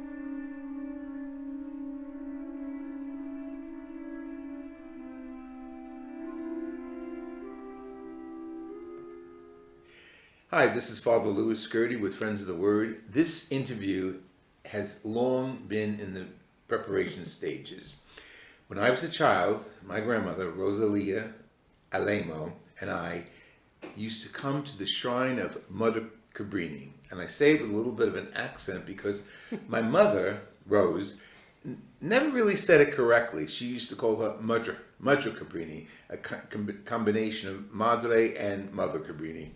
Hi, this is Father Louis Skirty with Friends of the Word. This interview has long been in the preparation stages. When I was a child, my grandmother, Rosalia Alemo, and I used to come to the shrine of Mother Cabrini. And I say it with a little bit of an accent because my mother, Rose, never really said it correctly. She used to call her Mother Cabrini, a combination of Madre and Mother Cabrini.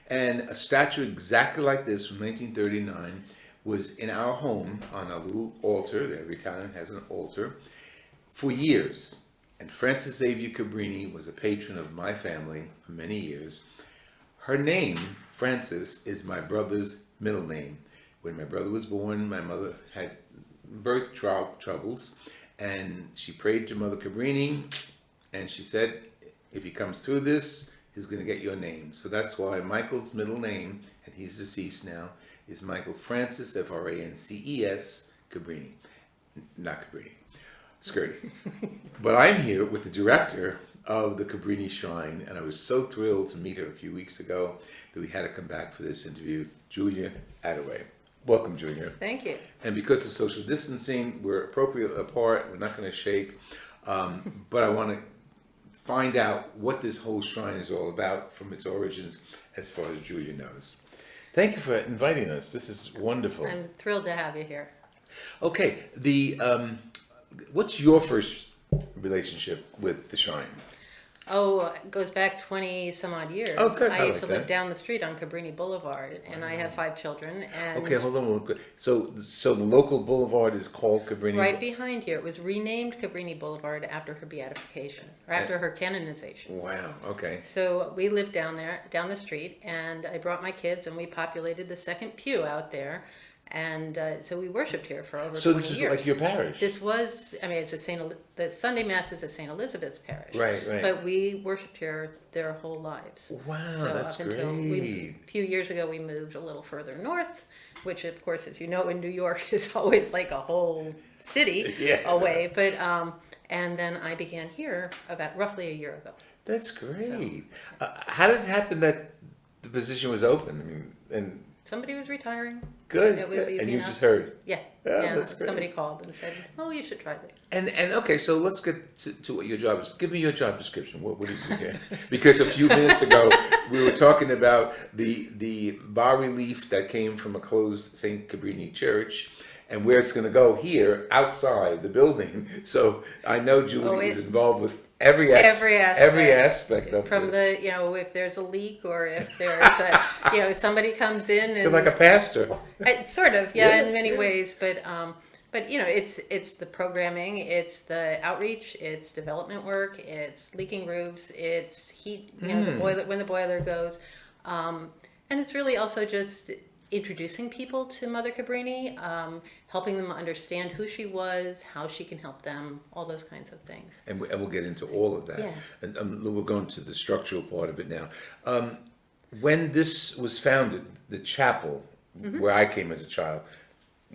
And a statue exactly like this from 1939 was in our home on a little altar. Every town has an altar for years. And Frances Xavier Cabrini was a patron of my family for many years. Her name, Frances, is my brother's middle name. When my brother was born, my mother had birth troubles, and she prayed to Mother Cabrini, and she said, if he comes through this, he's going to get your name. So that's why Michael's middle name, and he's deceased now, is Michael Francis, Frances Cabrini. Not Cabrini, Skirty. But I'm here with the director of the Cabrini Shrine, and I was so thrilled to meet her a few weeks ago that we had to come back for this interview, Julia Attaway. Welcome, Julia. Thank you. And because of social distancing, we're appropriately apart. We're not going to shake. But I want to find out what this whole shrine is all about from its origins, as far as Julia knows. Thank you for inviting us. This is wonderful. I'm thrilled to have you here. Okay, what's your first relationship with the shrine? Oh, it goes back 20 some odd years. Oh, good. I used like to live that. down the street on Cabrini Boulevard, and I have 5 children. And Okay, hold on. So the local boulevard is called Cabrini? right behind here, it was renamed Cabrini Boulevard after her beatification, or after her canonization. Wow, okay. So we lived down the street, and I brought my kids, and we populated the second pew out there. And so we worshipped here for over 20 years. So this is like your parish? This was, I mean, it's the Sunday Mass is at St. Elizabeth's Parish. Right. But we worshipped here their whole lives. Wow, So that's up until great. a few years ago, we moved a little further north, which of course, as you know, in New York is always like a whole city away. But and then I began here about roughly a year ago. That's great. How did it happen that the position was open? I mean, and Somebody was retiring. good. It was easy and you enough. just heard. Yeah. That's great. Somebody called and said, "Oh, you should try that." And okay, so let's get to what your job is. Give me your job description. What do you do here? Because a few minutes ago we were talking about the bas relief that came from a closed St. Cabrini church, and where it's going to go here outside the building. So I know Julie is involved with every aspect of from this. if there's a leak or if there's somebody comes in and You're like a pastor. Sort of, in many ways, but it's the programming, it's the outreach, it's development work, it's leaking roofs, it's heat, the boiler when the boiler goes, and it's really also just introducing people to Mother Cabrini, helping them understand who she was, how she can help them, all those kinds of things. And we'll get into all of that. Yeah. And we're going to the structural part of it now. When this was founded, the chapel, where I came as a child,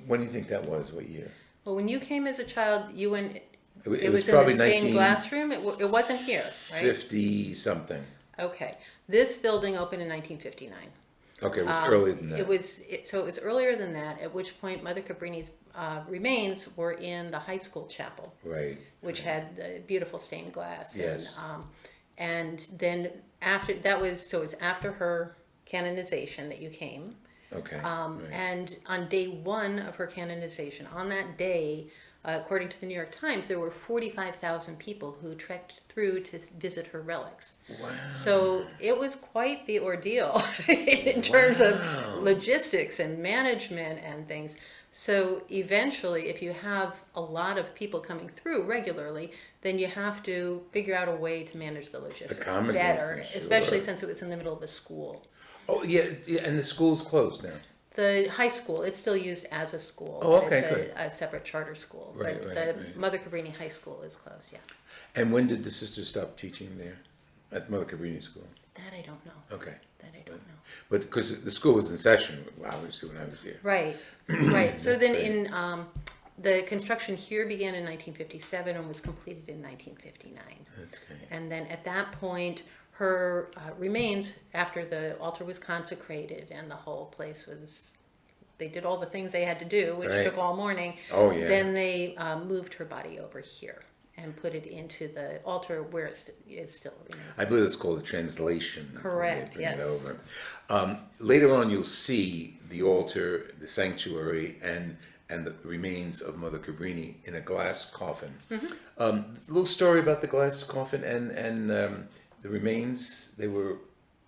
when do you think that was? What year? Well, when you came as a child, you went. It was in probably the stained glass room. It wasn't here, right? 50 something. Okay, this building opened in 1959. Okay, it was earlier than that. It was earlier than that. At which point, Mother Cabrini's remains were in the high school chapel, Right. which had the beautiful stained glass. Yes. And then after that was it was after her canonization that you came. Okay. Right. And on day 1 of her canonization, on that day, according to the New York Times, there were 45,000 people who trekked through to visit her relics. Wow. So it was quite the ordeal in terms of logistics and management and things. So eventually, if you have a lot of people coming through regularly, then you have to figure out a way to manage the logistics better, especially since it was in the middle of a school. Oh, yeah, and the school's closed now. The high school, it's still used as a school. Oh, okay, it's good. a separate charter school. Right, but right. Mother Cabrini High School is closed, yeah. And when did the sisters stop teaching there? at Mother Cabrini School? That I don't know. Okay. That I don't know. But because the school was in session, obviously, when I was here. Right, right. So That's then great. the construction here began in 1957 and was completed in 1959. That's great. And then at that point, her remains, after the altar was consecrated and the whole place was, they did all the things they had to do, which Right. took all morning. Oh, yeah. Then they moved her body over here and put it into the altar where it still remains. I believe it's called a translation. when Correct, they bring it yes. over. Later on, you'll see the altar, the sanctuary, and the remains of Mother Cabrini in a glass coffin. Mm-hmm. A little story about the glass coffin and the remains. They were.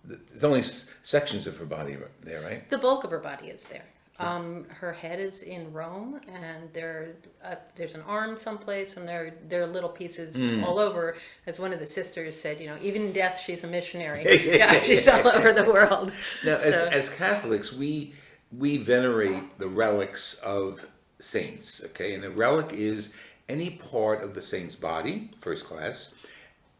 There's only sections of her body there, right? The bulk of her body is there. Her head is in Rome, and there's an arm someplace, and there are little pieces all over. As one of the sisters said, even in death, she's a missionary. Yeah, she's all over the world. Now, So- as Catholics, we venerate the relics of saints. Okay, and a relic is any part of the saint's body, first class,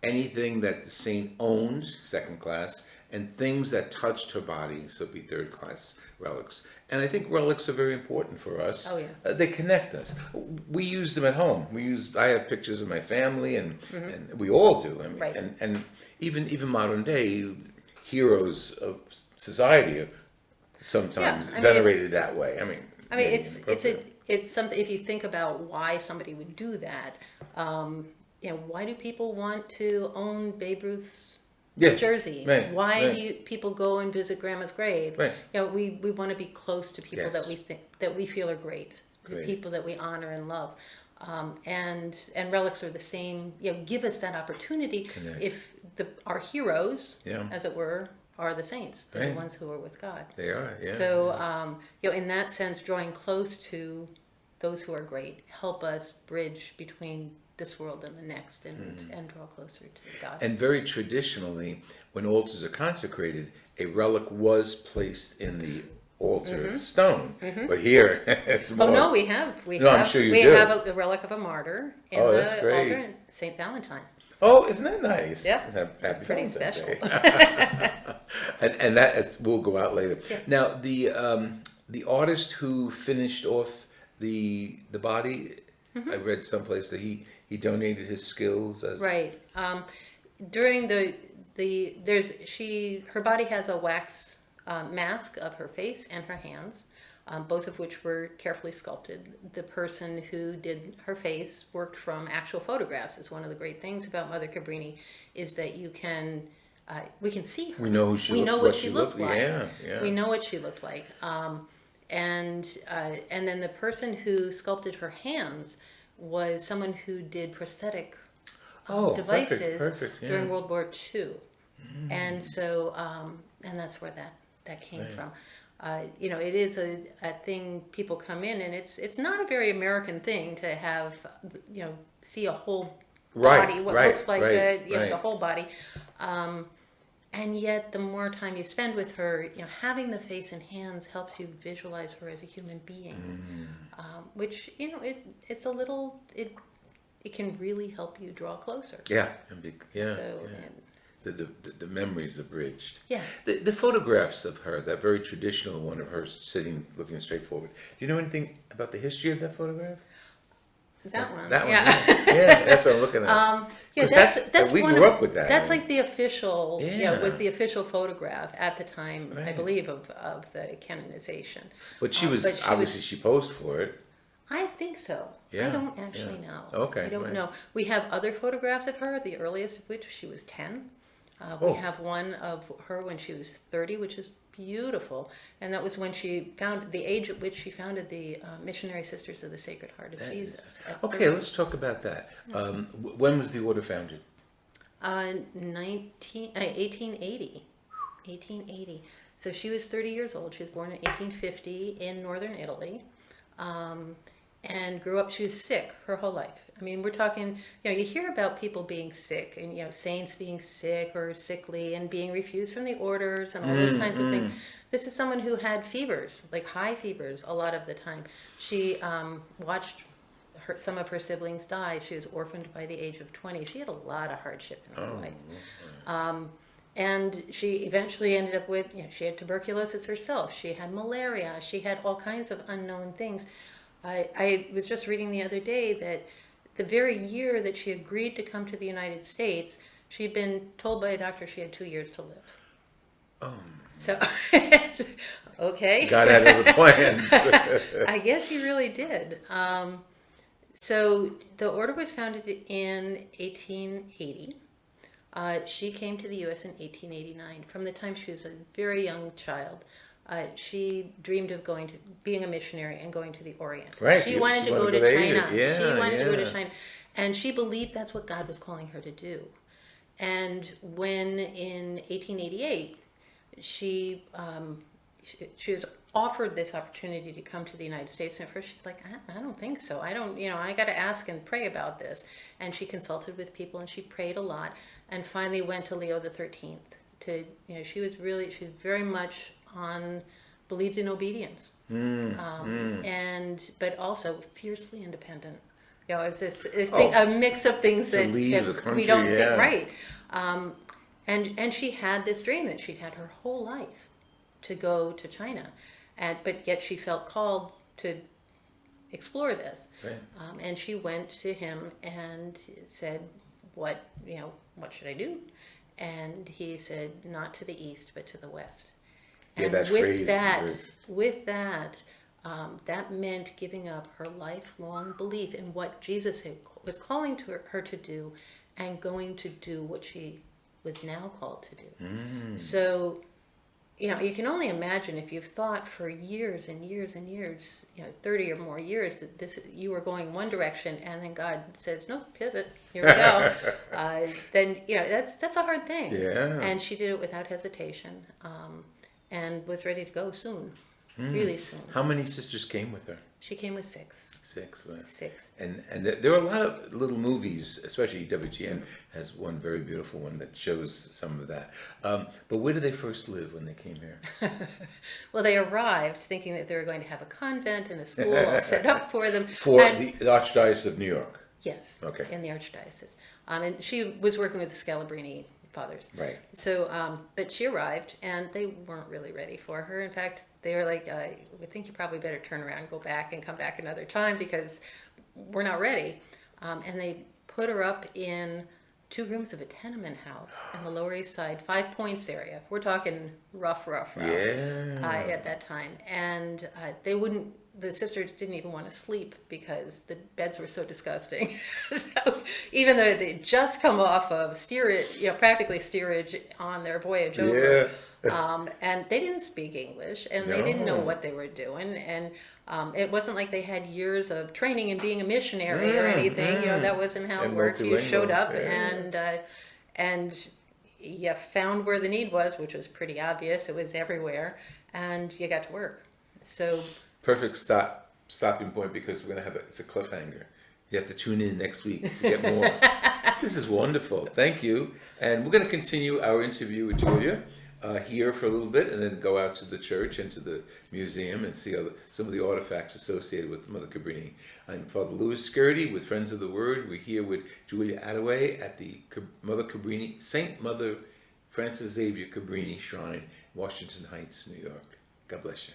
anything that the saint owned, second class, and things that touched her body, so it'd be third class relics. And I think relics are very important for us. Oh, yeah. They connect us. We use them at home. I have pictures of my family, and we all do. I mean, Right. and even modern day heroes of society are sometimes Yeah, I mean, venerated that way. I mean, maybe it's inappropriate. something. If you think about why somebody would do that, why do people want to own Babe Ruth's Yeah, jersey? right, Why right. do people go and visit Grandma's grave? Right. We want to be close to people Yes. that we feel are great, the Great. people that we honor and love. And relics are the same. Give us that opportunity. Connect. If our heroes, Yeah. as it were, are the saints, they're Right. the ones who are with God. They are, yeah. So, in that sense, drawing close to those who are great help us bridge between this world and the next, and draw closer to God. And very traditionally, when altars are consecrated, a relic was placed in the altar stone. But here, it's more. Oh no, we have. No, I'm sure you we do. have a relic of a martyr in Oh, the that's great. altar, Saint Valentine. Oh, isn't that nice? Yep. Happy Pretty Valentine's special. Day. and will go out later. Yeah. Now, the artist who finished off the body, I read someplace that he donated his skills as Right. During her body has a wax mask of her face and her hands, both of which were carefully sculpted. The person who did her face worked from actual photographs. Is one of the great things about Mother Cabrini is that we can see her. We know who she We looked, know what what she she looked like. Yeah. We know what she looked like. And then the person who sculpted her hands was someone who did prosthetic devices perfect, yeah. during World War II. And so, and that's where that came Right. from. It is a thing people come in, and it's not a very American thing to have, see a whole Right, body, what right, looks like right, the right. whole body. And yet, the more time you spend with her, having the face and hands helps you visualize her as a human being, which it's a little it can really help you draw closer. So, And, the memories are bridged. yeah. The photographs of her, that very traditional one of her sitting, looking straight forward. Do you know anything about the history of that photograph? That one. That one. Yeah. Yeah, that's what I'm looking at. 'Cause that's we one grew of- up with that. That's like the official. Yeah. Was the official photograph at the time, I Right. believe, of the canonization. But she was but she obviously she posed for it. I think so. Yeah, I don't actually know. Okay, I don't right. know. We have other photographs of her, the earliest of which she was 10. Oh. We have one of her when she was 30, which is beautiful. And that was when she found the age at which she founded the Missionary Sisters of the Sacred Heart of That is- Jesus. at Okay, 30. let's talk about that. When was the order founded? 1880. 1880. So she was 30 years old. She was born in 1850 in northern Italy. And grew up, she was sick her whole life. I mean, we're talking, you hear about people being sick and, saints being sick or sickly and being refused from the orders and all those kinds of things. This is someone who had fevers, like high fevers a lot of the time. She watched some of her siblings died. She was orphaned by the age of 20. She had a lot of hardship in her life. And she eventually ended up with, she had tuberculosis herself. She had malaria. She had all kinds of unknown things. I was just reading the other day that the very year that she agreed to come to the United States, she'd been told by a doctor she had 2 years to live. Oh. So, okay. God had other plans. I guess he really did. So the order was founded in 1880. She came to the U.S. in 1889. From the time she was a very young child, she dreamed of being a missionary and going to the Orient. Right. She wanted to go to China. She wanted to go to China. And she believed that's what God was calling her to do. And when in 1888, she was offered this opportunity to come to the United States, and at first she's like, I don't think so. I don't, I got to ask and pray about this. And she consulted with people, and she prayed a lot, and finally went to Leo the 13th. She was very much believed in obedience, but also fiercely independent. It's this thing, a mix of things that we don't think, right. And she had this dream that she'd had her whole life to go to China, but yet she felt called to explore this. Right. And she went to him and said, "What should I do?" And he said, "Not to the east, but to the west." Yeah, and that phrase. That meant giving up her lifelong belief in what Jesus was calling her to do, and going to do what she was now called to do. So, you can only imagine if you've thought for years and years and years, 30 or more years, that you were going one direction, and then God says, "No, pivot, here we go." Then that's a hard thing. Yeah. And she did it without hesitation, and was ready to go soon, really soon. How many sisters came with her? She came with 6. 6. Right. 6. And there are a lot of little movies, especially WGN has one very beautiful one that shows some of that. But where did they first live when they came here? Well, they arrived thinking that they were going to have a convent and a school all set up for them. For the Archdiocese of New York. Yes. Okay. In the Archdiocese. And she was working with the Scalabrini fathers. Right. So, but she arrived, and they weren't really ready for her. In fact, they were like, "We think you probably better turn around and go back and come back another time because we're not ready." And they put her up in 2 rooms of a tenement house in the Lower East Side, 5 Points area. We're talking rough. Yeah. At that time. And the sisters didn't even want to sleep because the beds were so disgusting. So even though they'd just come off of steerage, practically steerage on their voyage over, and they didn't speak English, and they didn't know what they were doing, and it wasn't like they had years of training in being a missionary or anything. That wasn't how it worked. You showed up and you found where the need was, which was pretty obvious. It was everywhere, and you got to work. So. Perfect stopping point, because we're going to have it's a cliffhanger. You have to tune in next week to get more. This is wonderful. Thank you. And we're going to continue our interview with Julia here for a little bit, and then go out to the church and to the museum and see some of the artifacts associated with Mother Cabrini. I'm Father Louis Scurdy with Friends of the Word. We're here with Julia Attaway at the Mother Cabrini, Saint Mother Frances Xavier Cabrini Shrine, Washington Heights, New York. God bless you.